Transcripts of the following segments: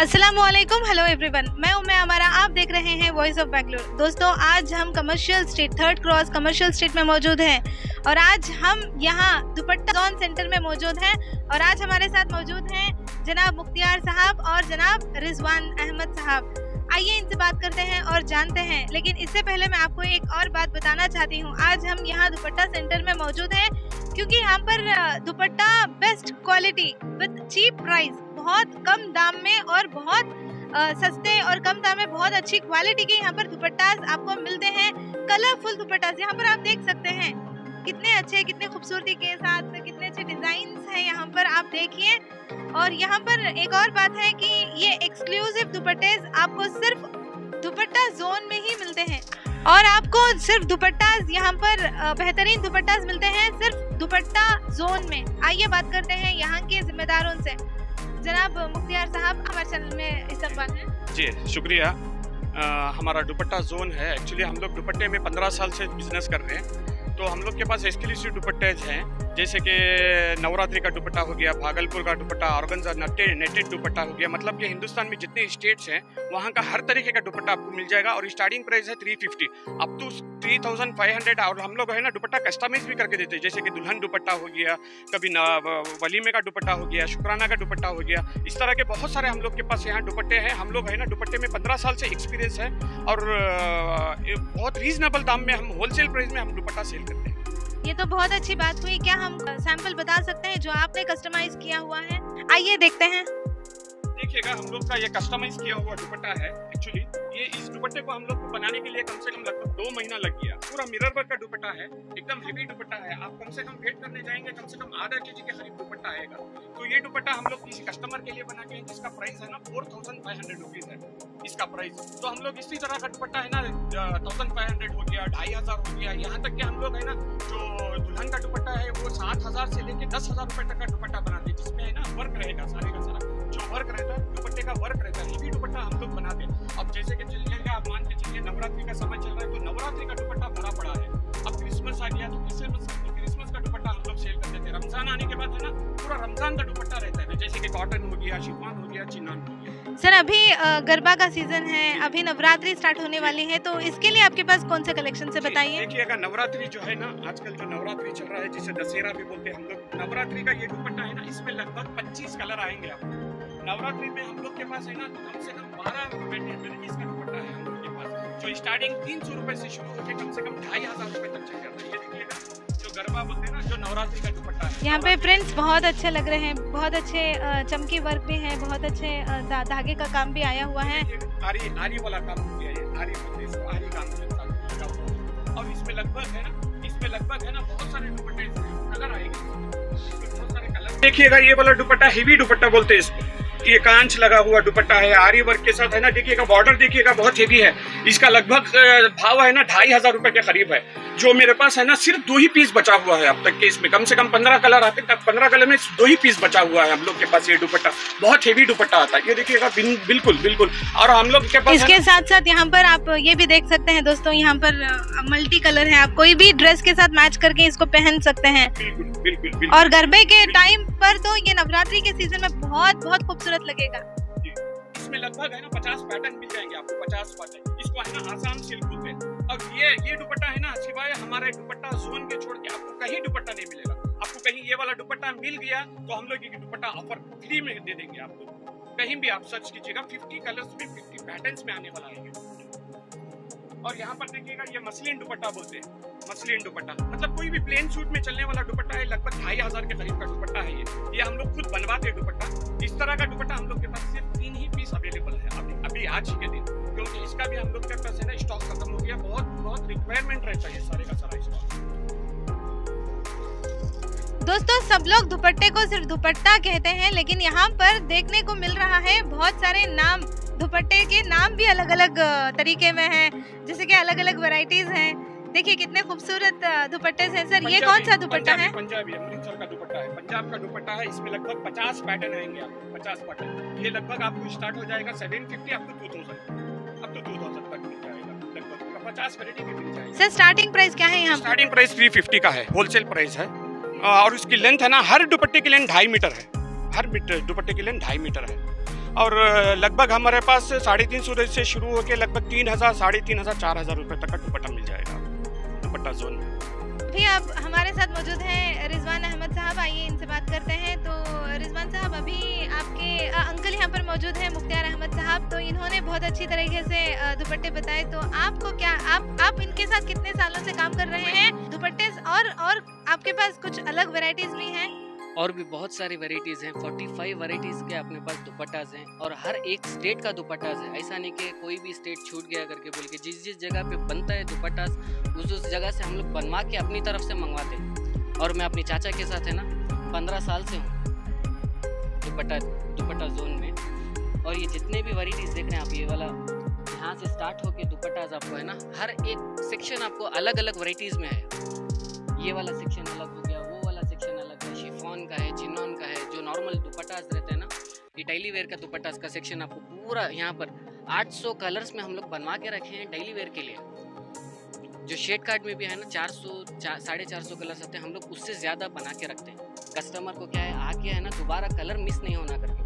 अस्सलामुअलैकुम, hello everyone, मैं उम्मे अमारा, आप देख रहे हैं वॉइस ऑफ बेंगलुरु। दोस्तों, आज हम commercial street 3rd cross commercial street में मौजूद हैं और आज हम यहाँ दुपट्टा जोन सेंटर में मौजूद हैं और आज हमारे साथ मौजूद हैं जनाब मुख्तियार साहब और जनाब रिजवान अहमद साहब। आइए इनसे बात करते हैं और जानते हैं, लेकिन इससे पहले मैं आपको एक और बात बताना चाहती हूँ। आज हम यहाँ दुपट्टा सेंटर में मौजूद हैं क्योंकि यहाँ पर dupatta best quality with cheap price, बहुत कम दाम में और बहुत सस्ते और कम दाम में बहुत अच्छी क्वालिटी के यहाँ पर दुपट्टास आपको मिलते हैं। कलरफुल दुपट्टास यहाँ पर आप देख सकते हैं, कितने अच्छे, कितने खूबसूरती के साथ कितने अच्छे डिजाइन हैं यहाँ पर, आप देखिए। और यहाँ पर एक और बात है कि ये एक्सक्लूसिव दुपट्टे आपको सिर्फ दुपट्टा जोन में ही मिलते हैं और आपको सिर्फ दुपट्टास यहाँ पर बेहतरीन दुपट्टास मिलते हैं सिर्फ दुपट्टा जोन में। आइए बात करते हैं यहाँ के जिम्मेदारों से। जनाब मुख्तियार साहब, हमारे चैनल में इस्तकबाल है। जी शुक्रिया। हमारा दुपट्टा जोन है। एक्चुअली हम लोग दुपट्टे में 15 साल से बिजनेस कर रहे हैं, तो हम लोग के पास एक्सक्लूसिव दुपट्टे हैं, जैसे कि नवरात्रि का दुपट्टा हो गया, भागलपुर का दुपट्टा, ऑर्गेन्जा नेटेड दुपट्टा हो गया। मतलब कि हिंदुस्तान में जितने स्टेट्स हैं वहाँ का हर तरीके का दुपट्टा आपको मिल जाएगा और स्टार्टिंग प्राइस है 350 अप टू 3500। और हम लोग है ना दुपट्टा कस्टमाइज भी करके देते हैं, जैसे कि दुल्हन दुपट्टा हो गया, कभी वलीमे का दुपट्टा हो गया, शुक्राना का दुपट्टा हो गया। इस तरह के बहुत सारे हम लोग के पास यहाँ दुपट्टे हैं। हम लोग है ना दुपट्टे में 15 साल से एक्सपीरियंस है और बहुत रीजनेबल दाम में हम होलसेल प्राइस में हम दुपट्टा सेल करते हैं। ये तो बहुत अच्छी बात हुई। क्या हम सैंपल बता सकते हैं जो आपने कस्टमाइज किया हुआ है? आइए देखते हैं। देखिएगा, हम लोग का ये कस्टमाइज किया हुआ दुपट्टा है। एक्चुअली ये इस दुपट्टे को हम लोग को बनाने के लिए कम से कम लगभग 2 महीना लग गया। पूरा मिरर वर्क का दुपट्टा है, एकदम हेवी दुपट्टा है। आप कम से कम वेट करने जाएंगे, कम से कम आधा केजी के करीब दुपट्टा आएगा। तो ये दुपट्टा हम लोग किसी कस्टमर के लिए बना के, जिसका प्राइस है ना 4500 रुपीज है इसका प्राइस। तो हम लोग इसी तरह का दुपट्टा है ना 1500 हो गया, 2500 हो गया, यहाँ तक कि हम लोग है ना जो दुल्हन का दुपट्टा है वो 7000 से लेके 10,000 रुपए तक का दुपट्टा बनाते हैं, जिसमें है ना वर्क रहेगा, सारे का सारा जो वर्क रहता है दुपट्टे का वर्क रहता है। हेवी दुपट्टा हम लोग बनाते हैं। अब जैसे कि चलिएगा, आप मान के चलिए नवरात्रि का समय चल रहा है, तो नवरात्रि का दुपट्टा भरा पड़ा है। अब क्रिसमस आ गया तो क्रिसमस का दुपट्टा हम लोग सेल करते थे। रमजान आने के बाद है ना पूरा रमजान का दुपट्टा रहता है, जैसे कि कॉटन हो गया, शिफॉन हो गया, चिनान हो गया। सर, अभी गरबा का सीजन है, अभी नवरात्रि स्टार्ट होने वाली है, तो इसके लिए आपके पास कौन से कलेक्शन से बताइए। देखिएगा, नवरात्रि जो है ना, आजकल जो नवरात्रि चल रहा है, जिसे दशहरा भी बोलते हैं हम लोग, नवरात्रि का ये दुपट्टा है ना, इसमें लगभग 25 कलर आएंगे आपको। नवरात्रि में हम लोग के पास है ना कम से कम 12 वेराइटीज का दुपट्टा है हम लोग के पास, जो स्टार्टिंग 300 रुपए से शुरू होकर कम से कम 2500 रुपए तक चल जाता है। ये देखिएगा, जो गरबा बोलते हैं ना, जो नवरात्रि का दुपट्टा है। यहाँ पे प्रिंट्स बहुत अच्छे लग रहे हैं, बहुत अच्छे चमकी वर्क भी है, बहुत अच्छे धागे का काम भी आया हुआ है। आरी वाला काम हो गया, ये आरी काम है। और इसमें लगभग है ना बहुत सारे दुपट्टे कलर आएंगे, बहुत सारे कलर। देखिएगा, ये वाला दुपट्टा हेवी दुपट्टा बोलते हैं इसको। ये कांच लगा हुआ दुपट्टा है, आरी वर्क के साथ है ना। देखिएगा, बॉर्डर देखिएगा बहुत हेवी है। इसका लगभग भाव है ना 2500 रुपए के करीब है। जो मेरे पास है ना सिर्फ 2 ही पीस बचा हुआ है अब तक के। इसमें कम से कम 15 कलर आते हैं, 15 कलर में 2 ही पीस बचा हुआ है हम लोग के पास। ये दुपट्टा बहुत हेवी दुपट्टा आता है, ये देखिएगा, बिल्कुल। और हम लोग के पास इसके साथ साथ यहाँ पर आप ये भी देख सकते हैं दोस्तों, यहाँ पर मल्टी कलर है, आप कोई भी ड्रेस के साथ मैच करके इसको पहन सकते हैं। बिल्कुल। और गरबे के टाइम पर तो ये नवरात्रि के सीजन में बहुत खूबसूरत लगेगा। इसमें लगभग है ना 50 पैटर्न मिल जाएंगे आपको, 50 पैटर्न। इसको है ना आसाम सिल्क बोलते हैं। और ये दुपट्टा है ना, सिवाय हमारे दुपट्टा जोन के छोड़ के आपको कहीं दुपट्टा नहीं मिलेगा। आपको कहीं ये वाला दुपट्टा मिल गया तो हम लोग ये दुपट्टा ऑफर फ्री में दे देंगे आपको। कहीं भी आप सर्च कीजिएगा, 50 कलर्स में 50 पैटर्न्स में आने वाला है। और यहाँ पर देखिएगा, ये मसलिन दुपट्टा बोलते हैं। मसलिन दुपट्टा मतलब कोई भी प्लेन सूट में चलने वाला दुपट्टा है, लगभग 2500 के करीब का दुपट्टा है ये हम लोग खुद बनवाते हैं दुपट्टा। इस तरह का दुपट्टा हम लोग के पास सिर्फ 3 ही पीस अवेलेबल है अभी आज के दिन, क्योंकि इसका भी हम लोग के पास है ना स्टॉक खत्म हो गया। बहुत रिक्वायरमेंट रहता है सारे का सारा स्टॉक। दोस्तों, सब लोग दुपट्टे को सिर्फ दुपट्टा कहते हैं, लेकिन यहाँ पर देखने को मिल रहा है बहुत सारे नाम। दुपट्टे के नाम भी अलग अलग तरीके में हैं, जैसे कि अलग अलग वैरायटीज हैं। देखिए कितने खूबसूरत दुपट्टे हैं। सर, ये कौन सा दुपट्टा है? पंजाबी अमृतसर का दुपट्टा है, पंजाब का दुपट्टा है। इसमें लगभग 50 पैटर्न आएंगे आपको, 50 पैटर्न। ये लगभग आपको स्टार्ट हो जाएगा 750 अप टू 2000 तक मिल जाएगा। लगभग 50 वैरायटी में मिल जाएगा। सर, स्टार्टिंग प्राइस क्या है यहाँ? स्टार्टिंग प्राइस 350 का है, होलसेल प्राइस है। और उसकी लेंथ है ना, हर दुपट्टे की लेंथ 2.5 मीटर है। हर दुपट्टे की लेंथ 2.5 मीटर है। और लगभग हमारे पास 350 से शुरू होकर लगभग 3000, 3500, 4000 रुपये तक का दुपट्टा मिल जाएगा दुपट्टा जोन में। अभी आप हमारे साथ मौजूद हैं रिजवान अहमद साहब, आइए इनसे बात करते हैं। तो रिजवान साहब, अभी आपके अंकल यहाँ पर मौजूद हैं मुख्तियार अहमद साहब, तो इन्होंने बहुत अच्छी तरीके से दुपट्टे बताए। तो आपको क्या आप इनके साथ कितने सालों से काम कर रहे हैं दुपट्टे, और आपके पास कुछ अलग वैरायटीज भी हैं? और भी बहुत सारी वैरायटीज़ हैं, 45 वैरायटीज़ के अपने पास दुपट्टाज हैं और हर एक स्टेट का दुपट्टाज है। ऐसा नहीं कि कोई भी स्टेट छूट गया करके बोल के, जिस जगह पे बनता है दुपट्टाज उस जगह से हम लोग बनवा के अपनी तरफ से मंगवाते हैं। और मैं अपने चाचा के साथ है ना 15 साल से हूँ दुपट्टा जोन में। और ये जितने भी वैरायटीज़ देख रहे हैं आप, ये वाला यहाँ से स्टार्ट होके दुपट्टाज आपको है ना हर एक सेक्शन आपको अलग अलग वैरायटीज़ में है। ये वाला सेक्शन अलग हो गया, वो वाला सेक्शन अलग है, शिफॉन का है, चिनॉन का है, जो नॉर्मल दुपट्टास रहते हैं ना, ये डेली वेयर का दुपट्टास का सेक्शन आपको पूरा यहाँ पर 800 कलर्स में हम लोग बनवा के रखे हैं डेली वेयर के लिए। जो शेड कार्ड में भी है ना 400, 450 कलर्स आते हैं, हम लोग उससे ज़्यादा बना के रखते हैं। कस्टमर को क्या है आके है ना दोबारा कलर मिस नहीं होना करके,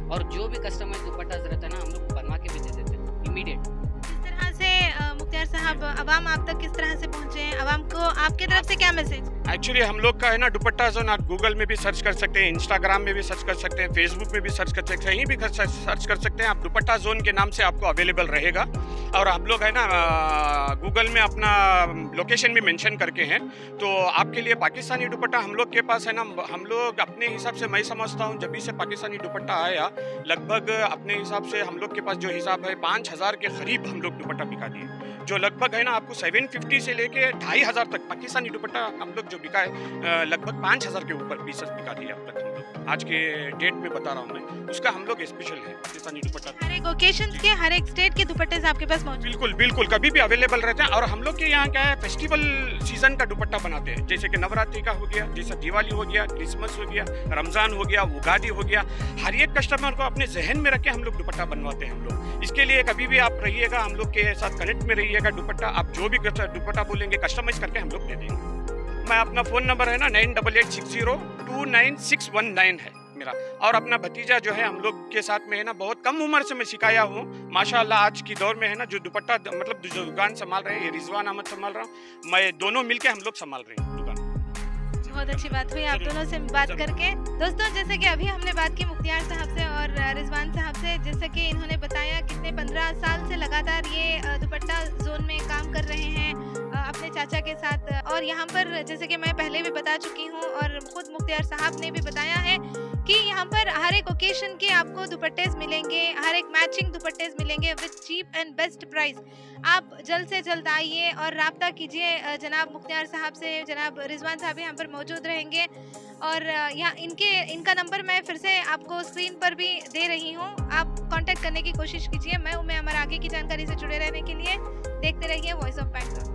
और जो भी कस्टमर दुपट्टास रहता है ना हम लोग बनवा के भी दे देते हैं इमीडिएट। किस तरह से मुख्तियार साहब, अवाम आप तक किस तरह से पहुँचे हैं? अवाम को आपकी तरफ से क्या मैसेज? एक्चुअली हम लोग का है ना दुपट्टा जोन, आप गूगल में भी सर्च कर सकते हैं, इंस्टाग्राम में भी सर्च कर सकते हैं, फेसबुक में भी सर्च कर सकते हैं, कहीं भी सर्च कर सकते हैं आप। दुपट्टा जोन के नाम से आपको अवेलेबल रहेगा। और हम लोग है ना गूगल में अपना लोकेशन भी मेंशन करके हैं, तो आपके लिए पाकिस्तानी दुपट्टा हम लोग के पास है ना, हम लोग अपने हिसाब से, मैं समझता हूँ जब भी से पाकिस्तानी दुपट्टा आया, लगभग अपने हिसाब से हम लोग के पास जो हिसाब है 5000 के करीब हम लोग दुपट्टा बिका दिए, जो लगभग है ना आपको 750 से लेके 2500 तक पाकिस्तानी दुपट्टा हम लोग जो बिका है, लगभग 5000 के ऊपर पीसेस बिका दिए अब तक हम लोग। आज के डेट में बता रहा हूँ मैं, उसका हम लोग स्पेशल है पाकिस्तानी दुपट्टा। हर एक ओकेशन के, हर एक स्टेट के दुपट्टे आपके पास मौजूद? बिल्कुल बिल्कुल, कभी भी अवेलेबल रहते हैं। और हम लोग के यहाँ क्या है, फेस्टिवल सीजन का दुपट्टा बनाते हैं, जैसे कि नवरात्रि का हो गया, जैसे दिवाली हो गया, क्रिसमस हो गया, रमजान हो गया, उगादी हो गया, हर एक कस्टमर को अपने जहन में रख के हम लोग दुपट्टा बनवाते हैं हम लोग। इसके लिए कभी भी आप रहिएगा, हम लोग के साथ कनेक्ट में रहिएगा। दुपट्टा आप जो भी दुपट्टा बोलेंगे कस्टमाइज करके हम लोग दे देंगे। मैं अपना फ़ोन नंबर है ना 9886029619 है मेरा। और अपना भतीजा जो है हम लोग के साथ में है ना, बहुत कम उम्र से मैं सिखाया हूँ माशाल्लाह। आज की दौर में है ना जो दुपट्टा मतलब जो दुकान संभाल रहे हैं, ये रिजवान अहमद संभाल रहा हूँ, मैं दोनों मिलके हम लोग संभाल रहे हैं दुकान। बहुत अच्छी बात हुई आप दोनों से बात करके। दोस्तों, जैसे कि अभी हमने बात की मुख्तियार साहब से और रिजवान साहब से, जैसे कि इन्होंने बताया कितने 15 साल से लगातार ये दुपट्टा जोन में काम कर रहे हैं अपने चाचा के साथ। और यहाँ पर जैसे कि मैं पहले भी बता चुकी हूँ और खुद मुख्तियार साहब ने भी बताया है कि यहाँ पर हर एक ओकेशन के आपको दुपट्टेज मिलेंगे, हर एक मैचिंग दुपट्टेज मिलेंगे with cheap and best price. आप जल्द से जल्द आइए और राब्ता कीजिए जनाब मुख्तियार साहब से। जनाब रिजवान साहब यहाँ पर मौजूद रहेंगे और यहाँ इनका नंबर मैं फिर से आपको स्क्रीन पर भी दे रही हूँ, आप कांटेक्ट करने की कोशिश कीजिए। मैं हमारे आगे की जानकारी से जुड़े रहने के लिए देखते रहिए वॉइस ऑफ बैंगलोर।